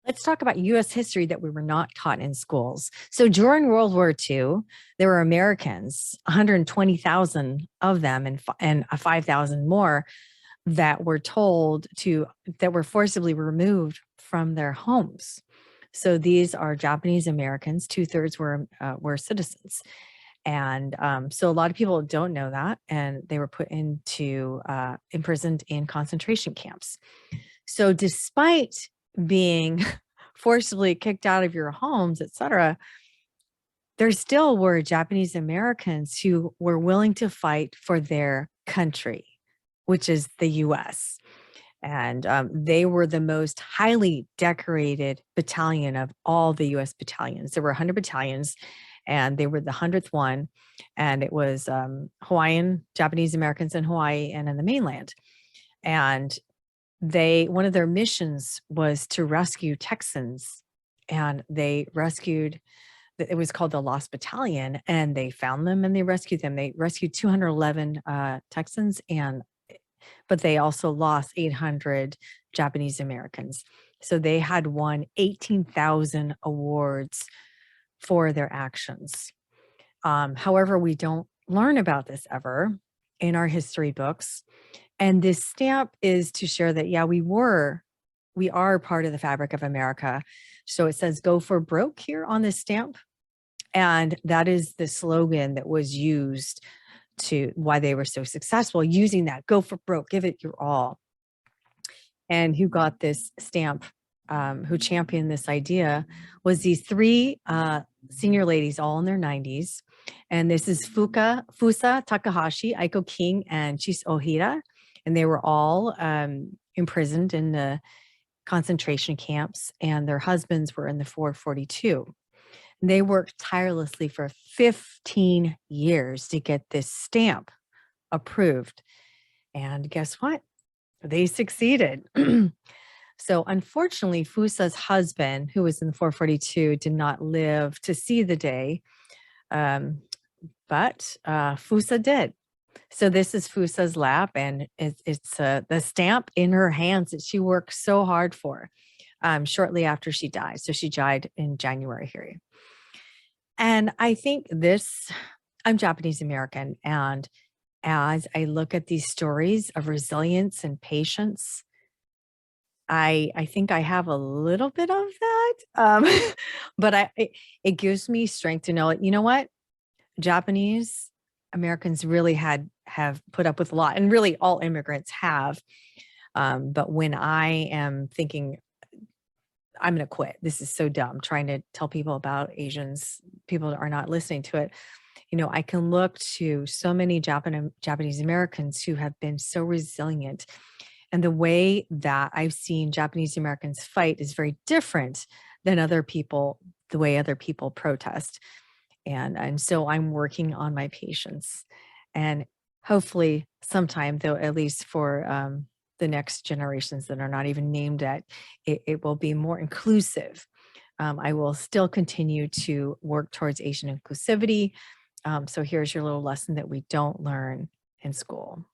Let's talk about US history that we were not taught in schools. So during World War II, there were Americans, 120,000 of them, and 5,000 more that were that were forcibly removed from their homes. So these are Japanese Americans. 2/3 were citizens. And so a lot of people don't know that, and they were put into imprisoned in concentration camps. So despite being forcibly kicked out of your homes, etc., there still were Japanese Americans who were willing to fight for their country, which is the US. And they were the most highly decorated battalion of all the US battalions. There were 100 battalions, and they were the 100th one. And it was Hawaiian, Japanese Americans in Hawaii and in the mainland. And one of their missions was to rescue Texans, and they rescued, it was called the Lost Battalion, and they found them and they rescued them. They rescued 211 Texans, but they also lost 800 Japanese Americans. So they had won 18,000 awards for their actions. However, we don't learn about this ever in our history books. And this stamp is to share that, yeah, we are part of the fabric of America. So it says "Go for broke" here on this stamp. And that is the slogan that was used to why they were so successful, using that "Go for broke, give it your all." And who got this stamp, who championed this idea, was these three senior ladies, all in their 90s. And this is Fusa Takahashi, Aiko King, and Chis Ohira. And they were all imprisoned in the concentration camps, and their husbands were in the 442. They worked tirelessly for 15 years to get this stamp approved. And guess what? They succeeded. So unfortunately, Fusa's husband, who was in the 442, did not live to see the day, but Fusa did. So this is Fusa's lap, and it's the stamp in her hands that she worked so hard for shortly after she died. So she died in January here. And I think I'm Japanese American, and as I look at these stories of resilience and patience, I think I have a little bit of that, but it gives me strength to know, you know what, Japanese Americans really have put up with a lot, and really all immigrants have. But when I am thinking, I'm going to quit, this is so dumb, trying to tell people about Asians, people are not listening to it. I can look to so many Japanese Americans who have been so resilient. And the way that I've seen Japanese Americans fight is very different than the way other people protest. And so I'm working on my patience, and hopefully sometime, though, at least for the next generations that are not even named yet, it will be more inclusive. I will still continue to work towards Asian inclusivity. So here's your little lesson that we don't learn in school.